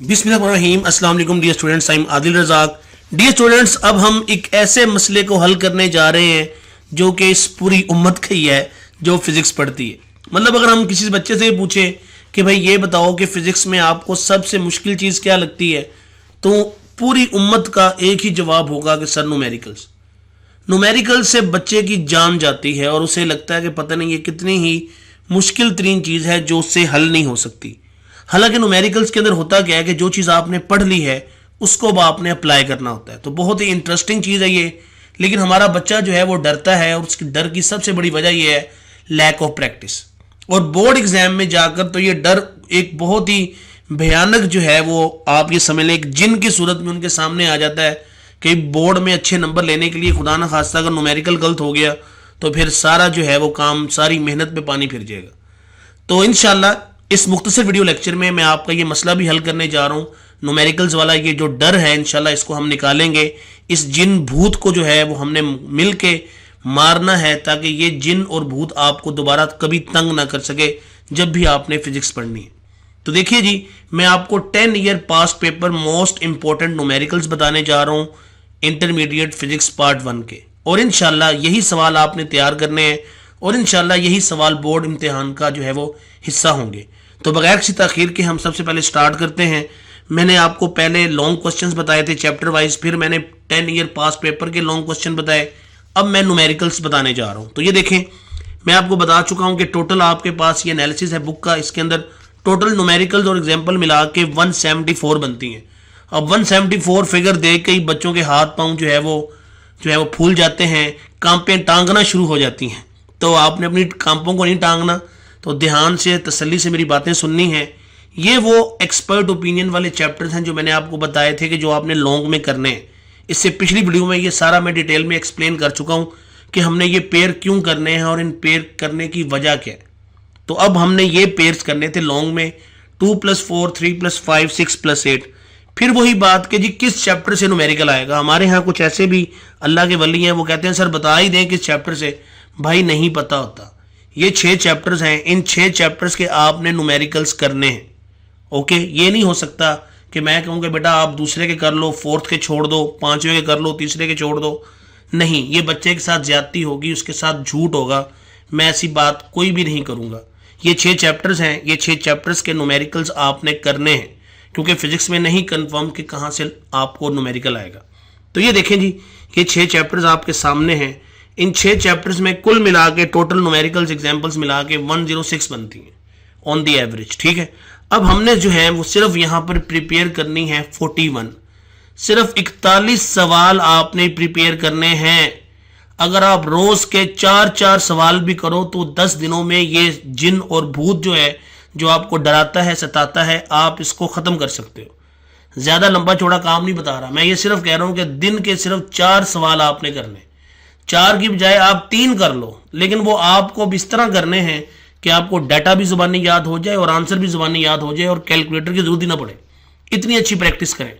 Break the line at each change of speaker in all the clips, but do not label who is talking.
बिस्मिल्लाहिर्रहमानिर्रहीम। अस्सलाम वालेकुम dear students, I am Adil Razzaq. Dear students, अब हम एक ऐसे मसले को हल करने जा रहे हैं जो कि इस पूरी उम्मत का ही है जो फिजिक्स पढ़ती है। मतलब अगर हम किसी बच्चे से पूछें कि भाई ये बताओ कि फिजिक्स में आपको सबसे मुश्किल चीज़ क्या लगती है, तो पूरी उम्मत का एक ही जवाब होगा कि सर न्यूमेरिकल्स। न्यूमेरिकल से बच्चे की जान जाती है और उसे लगता है कि पता नहीं ये कितनी ही मुश्किल तरीन चीज़ है जो उससे हल नहीं हो सकती। हालांकि न्यूमेरिकल्स के अंदर होता क्या है कि जो चीज़ आपने पढ़ ली है उसको अब आपने अप्लाई करना होता है। तो बहुत ही इंटरेस्टिंग चीज़ है ये, लेकिन हमारा बच्चा जो है वो डरता है और उसकी डर की सबसे बड़ी वजह ये है लैक ऑफ प्रैक्टिस। और बोर्ड एग्जाम में जाकर तो ये डर एक बहुत ही भयानक जो है वो आप ये समझ लें एक जिन की सूरत में उनके सामने आ जाता है कि बोर्ड में अच्छे नंबर लेने के लिए खुदा ना खास्ता अगर न्यूमेरिकल गलत हो गया तो फिर सारा जो है वो काम, सारी मेहनत पे पानी फिर जाएगा। तो इंशाल्लाह इस मुख्तसर वीडियो लेक्चर में मैं आपका ये मसला भी हल करने जा रहा हूँ। न्यूमेरिकल्स वाला ये जो डर है इंशाल्लाह इसको हम निकालेंगे। इस जिन भूत को जो है वो हमने मिल के मारना है ताकि ये जिन और भूत आपको दोबारा कभी तंग ना कर सके जब भी आपने फिजिक्स पढ़नी है। तो देखिए जी, मैं आपको 10 year past paper most important numericals बताने जा रहा हूँ इंटरमीडिएट फिजिक्स पार्ट 1 के। और इंशाल्लाह यही सवाल आपने तैयार करने हैं और इंशाल्लाह यही सवाल बोर्ड इम्तिहान का जो है वो हिस्सा होंगे। तो बगैर किसी ताखीर के हम सबसे पहले स्टार्ट करते हैं। मैंने आपको पहले लॉन्ग क्वेश्चंस बताए थे चैप्टर वाइज, फिर मैंने 10 ईयर पास पेपर के लॉन्ग क्वेश्चन बताए, अब मैं न्यूमेरिकल्स बताने जा रहा हूं। तो ये देखें, मैं आपको बता चुका हूं कि टोटल आपके पास ये एनालिसिस है बुक का, इसके अंदर टोटल न्यूमेरिकल्स और एग्जाम्पल मिला के 174 बनती हैं। अब 174 फिगर देख के ही बच्चों के हाथ पाँव जो है वो फूल जाते हैं, कांपें टांगना शुरू हो जाती हैं। तो आपने अपनी कांपों को नहीं टांगना, तो ध्यान से तसल्ली से मेरी बातें सुननी है। ये वो एक्सपर्ट ओपिनियन वाले चैप्टर्स हैं जो मैंने आपको बताए थे कि जो आपने लॉन्ग में करने हैं। इससे पिछली वीडियो में ये सारा मैं डिटेल में एक्सप्लेन कर चुका हूं कि हमने ये पेयर क्यों करने हैं और इन पेयर करने की वजह क्या है। तो अब हमने ये पेयर्स करने थे लॉन्ग में 2 + 4 3 + 5 6 + 8। फिर वही बात कि जी किस चैप्टर से न्यूमेरिकल आएगा। हमारे यहाँ कुछ ऐसे भी अल्लाह के वली हैं, वो कहते हैं सर बता ही दें किस चैप्टर से। भाई नहीं पता होता। ये 6 चैप्टर्स हैं, इन 6 चैप्टर्स के आपने न्यूमेरिकल्स करने हैं। ओके, ये नहीं हो सकता कि मैं कहूँ कि बेटा आप दूसरे के कर लो, 4th के छोड़ दो, 5वें के कर लो, तीसरे के छोड़ दो। नहीं, ये बच्चे के साथ ज्यादती होगी, उसके साथ झूठ होगा। मैं ऐसी बात कोई भी नहीं करूँगा। ये 6 चैप्टर्स हैं, ये 6 चैप्टर्स के न्यूमेरिकल्स आपने करने हैं क्योंकि फिजिक्स में नहीं कन्फर्म कि कहाँ से आपको न्यूमेरिकल आएगा। तो ये देखें जी, ये 6 चैप्टर्स आपके सामने हैं। इन 6 चैप्टर्स में कुल मिला के टोटल न्यूमेरिकल्स एग्जांपल्स मिला के 106 बनती हैं ऑन द एवरेज। ठीक है, अब हमने जो है वो सिर्फ यहां पर प्रिपेयर करनी है 41, सिर्फ 41 सवाल आपने प्रिपेयर करने हैं। अगर आप रोज के 4-4 सवाल भी करो तो 10 दिनों में ये जिन और भूत जो है जो आपको डराता है, सताता है, आप इसको खत्म कर सकते हो। ज्यादा लंबा चौड़ा काम नहीं बता रहा मैं, ये सिर्फ कह रहा हूं कि दिन के सिर्फ 4 सवाल आपने करने। 4 की बजाय आप 3 कर लो, लेकिन वो आपको इस तरह करने हैं कि आपको डाटा भी जुबानी याद हो जाए और आंसर भी जुबानी याद हो जाए और कैलकुलेटर की जरूरत ही ना पड़े। इतनी अच्छी प्रैक्टिस करें।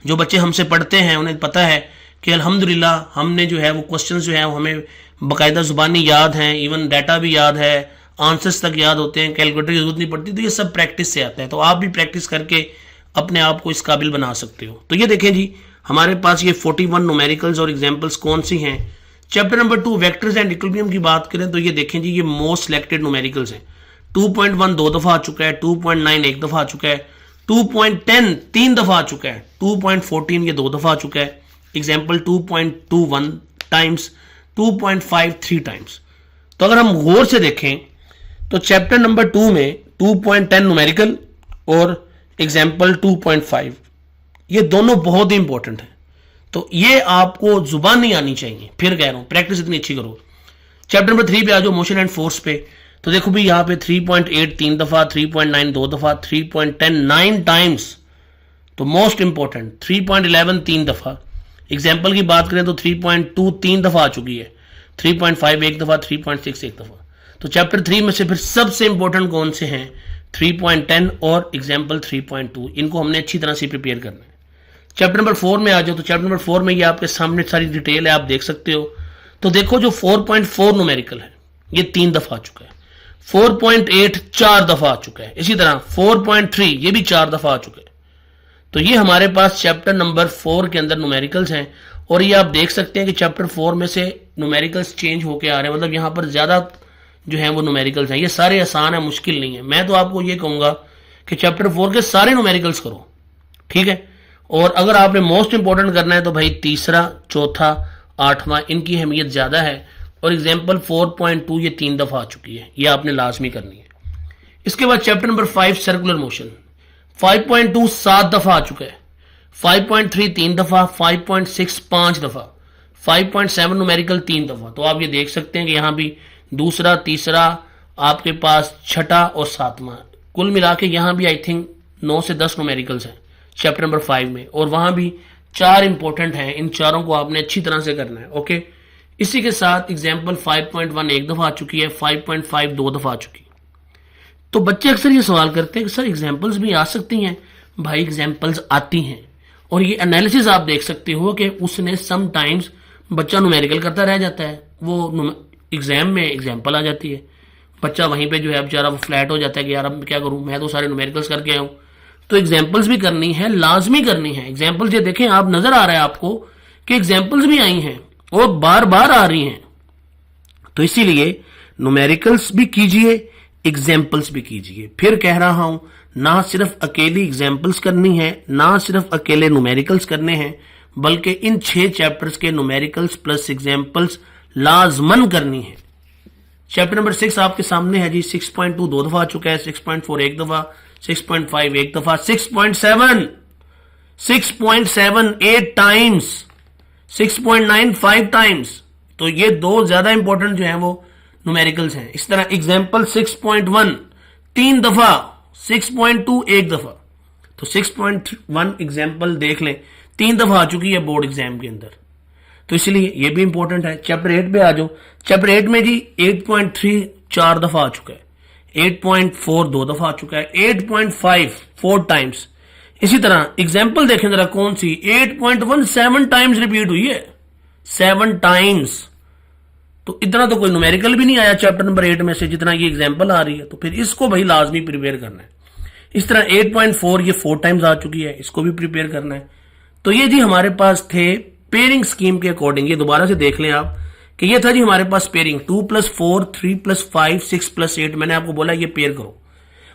जो बच्चे हमसे पढ़ते हैं उन्हें पता है कि अल्हम्दुलिल्लाह हमने जो है वो क्वेश्चन जो है वो हमें बाकायदा जुबानी याद हैं, इवन डाटा भी याद है, आंसर्स तक याद होते हैं, कैलकुलेटर की जरूरत नहीं पड़ती। तो ये सब प्रैक्टिस से आता है। तो आप भी प्रैक्टिस करके अपने आप को इस काबिल बना सकते हो। तो ये देखें जी, हमारे पास ये 41 न्यूमेरिकल्स और एग्जाम्पल्स कौन सी हैं। Chapter number 2 vectors and equilibrium की बात करें तो ये देखें जी, ये मोस्ट सिलेक्टेड न्यूमेरिकल्स हैं। 2.1 2 दफा आ चुका है, 2.9 1 दफा आ चुका है, 2.10 3 दफा आ चुका है, 2.14 ये 2 दफा आ चुका है। Example 2.21 times, 2.5 3 times. तो अगर हम गौर से देखें तो चैप्टर नंबर 2 में 2.10 न्यूमेरिकल और एग्जाम्पल 2.5 ये दोनों बहुत ही इंपॉर्टेंट है। तो ये आपको जुबान नहीं आनी चाहिए। फिर कह रहा हूं प्रैक्टिस इतनी अच्छी करो। चैप्टर नंबर 3 पे आ जाओ, मोशन एंड फोर्स पे। तो देखो भी यहाँ पे 3.8 3 दफा, 3.9 2 दफा, 3.10 9 टाइम्स। तो मोस्ट इंपॉर्टेंट 3.11 3 दफा। एग्जाम्पल की बात करें तो 3.2 3 दफा आ चुकी है, 3.5 1 दफा, 3.6 1 दफा। तो चैप्टर 3 में से फिर सबसे इंपॉर्टेंट कौन से हैं? 3.10 और एग्जाम्पल 3.2। इनको हमने अच्छी तरह से प्रिपेयर करना है। चैप्टर नंबर 4 में आ जाओ तो चैप्टर नंबर 4 में ये आपके सामने सारी डिटेल है, आप देख सकते हो। तो देखो जो 4.4 न्यूमेरिकल है ये 3 दफा आ चुका है, 4.8 4 दफा आ चुका है, इसी तरह 4.3 ये भी 4 दफा आ चुका है। तो ये हमारे पास चैप्टर नंबर 4 के अंदर न्यूमेरिकल्स हैं, और ये आप देख सकते हैं कि चैप्टर 4 में से न्यूमेरिकल्स चेंज होके आ रहे हैं, मतलब यहां पर ज्यादा जो है वो न्यूमेरिकल्स हैं। ये सारे आसान है, मुश्किल नहीं है। मैं तो आपको ये कहूंगा कि चैप्टर 4 के सारे न्यूमेरिकल्स करो, ठीक है। और अगर आपने मोस्ट इंपॉर्टेंट करना है तो भाई तीसरा, चौथा, आठवां, इनकी अहमियत ज्यादा है। और एग्जाम्पल 4.2 ये 3 दफा आ चुकी है, ये आपने लाजमी करनी है। इसके बाद चैप्टर नंबर 5 सर्कुलर मोशन, 5.2 7 दफा आ चुका है, 5.3 3 दफा, 5.6 5 दफा, 5.7 न्यूमेरिकल 3 दफा। तो आप ये देख सकते हैं कि यहां भी दूसरा, तीसरा, आपके पास छठा और सातवां, कुल मिला के यहां भी आई थिंक 9 से 10 न्यूमेरिकल्स हैं चैप्टर नंबर 5 में, और वहां भी 4 इंपॉर्टेंट हैं। इन चारों को आपने अच्छी तरह से करना है, ओके। इसी के साथ एग्जाम्पल 5.1 1 दफा आ चुकी है, 5.5 2 दफा आ चुकी है। तो बच्चे अक्सर ये सवाल करते हैं कि सर एग्जाम्पल्स भी आ सकती हैं। भाई एग्जाम्पल्स आती हैं, और ये एनालिसिस आप देख सकते हो कि उसने समटाइम्स बच्चा न्यूमेरिकल करता रह जाता है, वो एग्जाम में एग्जाम्पल आ जाती है, बच्चा वहीं पे जो है बेचारा वो फ्लैट हो जाता है कि यार अब क्या करूं, मैं तो सारे न्यूमेरिकल्स करके आया हूं। तो एग्जाम्पल्स भी करनी है, लाजमी करनी है। एग्जाम्पल्स ये देखें, आप नजर आ रहा है आपको कि एग्जाम्पल्स भी आई हैं और बार बार आ रही हैं। तो इसीलिए न्यूमेरिकल्स भी कीजिए, एग्जाम्पल्स भी कीजिए। फिर कह रहा हूं, ना सिर्फ अकेली एग्जाम्पल्स करनी है, ना सिर्फ अकेले न्यूमेरिकल्स करने हैं, बल्कि इन 6 चैप्टर्स के न्यूमेरिकल्स प्लस एग्जाम्पल्स लाजमन करनी है। चैप्टर नंबर 6 आपके सामने है जी। 6.2 2 दफा आ चुका है, 6.4 1 दफा, 6.5 1 दफा, 6.7 8 टाइम्स, 6.9 5 टाइम्स। तो ये 2 ज्यादा इंपॉर्टेंट जो है वो न्यूमेरिकल्स हैं। इस तरह एग्जाम्पल 6.1 3 दफा, 6.2 1 दफा। तो 6.1 एग्जाम्पल देख लें, 3 दफा आ चुकी है बोर्ड एग्जाम के अंदर, तो इसलिए ये भी इंपॉर्टेंट है। चैप्टर 8 पे आ जाओ। चैप्टर 8 में जी 8.3 4 दफा आ चुका है, 8.4 2 दफा आ चुका है, 8.5 4 टाइम्स। इसी तरह एग्जाम्पल देखें जरा कौन सी, 8.1 7 टाइम्स रिपीट हुई है, 7 टाइम्स। तो इतना तो कोई न्यूमेरिकल भी नहीं आया चैप्टर नंबर 8 में से जितना ये एग्जाम्पल आ रही है। तो फिर इसको भाई लाजमी प्रिपेयर करना है। इस तरह 8.4 ये 4 टाइम्स आ चुकी है, इसको भी प्रिपेयर करना है। तो ये जी हमारे पास थे पेयरिंग स्कीम के अकॉर्डिंग। ये दोबारा से देख लें आप कि ये था जी हमारे पास पेयरिंग 2 + 4 3 + 5 6 + 8। मैंने आपको बोला ये पेयर करो,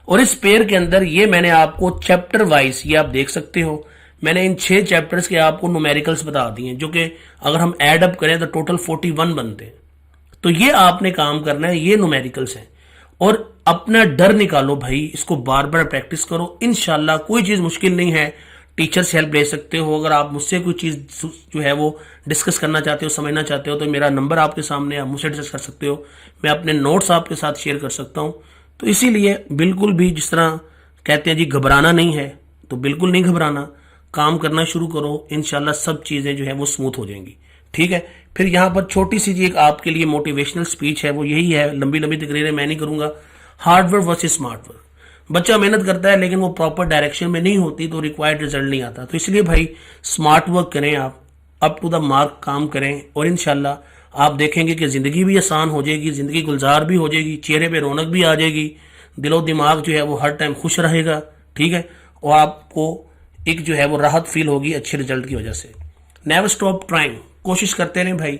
और इस पेयर के अंदर ये मैंने आपको चैप्टर वाइज, ये आप देख सकते हो, मैंने इन 6 चैप्टर्स के आपको न्यूमेरिकल्स बता दिए, जो कि अगर हम एड अप करें तो टोटल 41 बनते हैं। तो ये आपने काम करना है, ये न्यूमेरिकल्स हैं। और अपना डर निकालो भाई, इसको बार बार प्रैक्टिस करो, इंशाल्लाह कोई चीज मुश्किल नहीं है। टीचर से हेल्प ले सकते हो, अगर आप मुझसे कोई चीज जो है वो डिस्कस करना चाहते हो, समझना चाहते हो, तो मेरा नंबर आपके सामने है, आप मुझसे डिस्कस कर सकते हो, मैं अपने नोट्स आपके साथ शेयर कर सकता हूं। तो इसीलिए बिल्कुल भी जिस तरह कहते हैं जी घबराना नहीं है, तो बिल्कुल नहीं घबराना, काम करना शुरू करो, इंशाल्लाह सब चीजें जो है वो स्मूथ हो जाएंगी, ठीक है। फिर यहां पर छोटी सी जी एक आपके लिए मोटिवेशनल स्पीच है, वो यही है, लंबी लंबी तकरीरें मैं नहीं करूंगा। Hard work versus smart work. बच्चा मेहनत करता है लेकिन वो प्रॉपर डायरेक्शन में नहीं होती तो रिक्वायर्ड रिजल्ट नहीं आता। तो इसलिए भाई स्मार्ट वर्क करें, आप अप टू द मार्क काम करें, और इंशाल्लाह आप देखेंगे कि जिंदगी भी आसान हो जाएगी, जिंदगी गुलजार भी हो जाएगी, चेहरे पे रौनक भी आ जाएगी, दिलो दिमाग जो है वो हर टाइम खुश रहेगा, ठीक है। और आपको एक जो है वो राहत फील होगी अच्छे रिजल्ट की वजह से। नेवर स्टॉप ट्राइंग, कोशिश करते रहें भाई,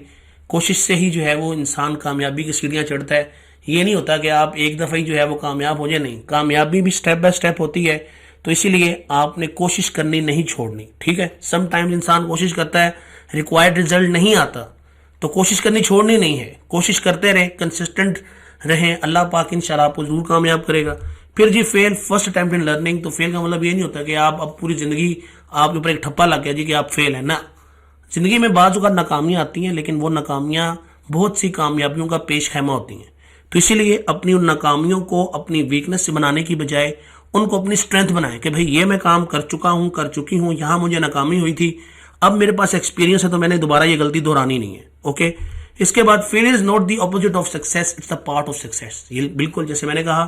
कोशिश से ही जो है वो इंसान कामयाबी की सीढ़ियां चढ़ता है। ये नहीं होता कि आप एक दफा ही जो है वो कामयाब हो जाए, नहीं, कामयाबी भी स्टेप बाय स्टेप होती है। तो इसीलिए आपने कोशिश करनी नहीं छोड़नी, ठीक है। समटाइम्स इंसान कोशिश करता है, रिक्वायर्ड रिजल्ट नहीं आता, तो कोशिश करनी छोड़नी नहीं है, कोशिश करते रहें, कंसिस्टेंट रहें, अल्लाह पाक इंशाल्लाह आपको जरूर कामयाब करेगा। फिर जी fail, first attempt in learning. तो फेल का मतलब ये नहीं होता कि आप अब पूरी जिंदगी आपके ऊपर एक ठप्पा लग गया जी कि आप फेल है ना। जिंदगी में बाज़ औक़ात नाकामियां आती हैं, लेकिन वो नाकामियां बहुत सी कामयाबियों का पेश खैमा होती हैं। तो इसीलिए अपनी उन नाकामियों को अपनी वीकनेस से बनाने की बजाय उनको अपनी स्ट्रेंथ बनाएं कि भाई ये मैं काम कर चुका हूं, कर चुकी हूं, यहां मुझे नाकामी हुई थी, अब मेरे पास एक्सपीरियंस है, तो मैंने दोबारा ये गलती दोहरानी नहीं है, ओके। इसके बाद failure is not the opposite of success, it's the part of success. ये बिल्कुल जैसे मैंने कहा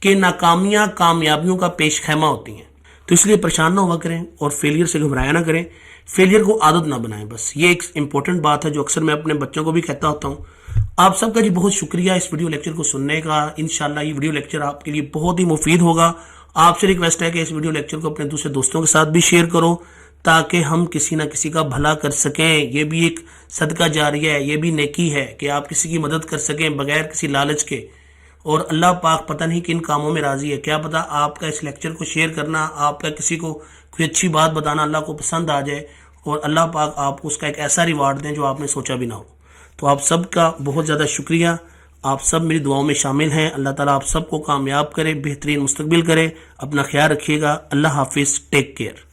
कि नाकामियां कामयाबियों का पेश खैमा होती हैं। तो इसलिए परेशान ना हुआ करें और फेलियर से घबराया ना करें, फेलियर को आदत ना बनाएं। बस ये एक इंपॉर्टेंट बात है जो अक्सर मैं अपने बच्चों को भी कहता होता हूँ। आप सबका जी बहुत शुक्रिया इस वीडियो लेक्चर को सुनने का। इंशाल्लाह ये वीडियो लेक्चर आपके लिए बहुत ही मुफीद होगा। आपसे रिक्वेस्ट है कि इस वीडियो लेक्चर को अपने दूसरे दोस्तों के साथ भी शेयर करो ताकि हम किसी ना किसी का भला कर सकें। ये भी एक सदका जारिया है, ये भी नेकी है कि आप किसी की मदद कर सकें बगैर किसी लालच के। और अल्लाह पाक पता नहीं किन कामों में राजी है, क्या पता आपका इस लेक्चर को शेयर करना, आपका किसी को कोई अच्छी बात बताना अल्लाह को पसंद आ जाए और अल्लाह पाक आपको उसका एक ऐसा रिवार्ड दें जो आपने सोचा भी ना हो। तो आप सबका बहुत ज़्यादा शुक्रिया। आप सब मेरी दुआओं में शामिल हैं। अल्लाह ताला आप सबको कामयाब करे, बेहतरीन मुस्तकबिल करे। अपना ख्याल रखिएगा। अल्लाह हाफिज़, टेक केयर।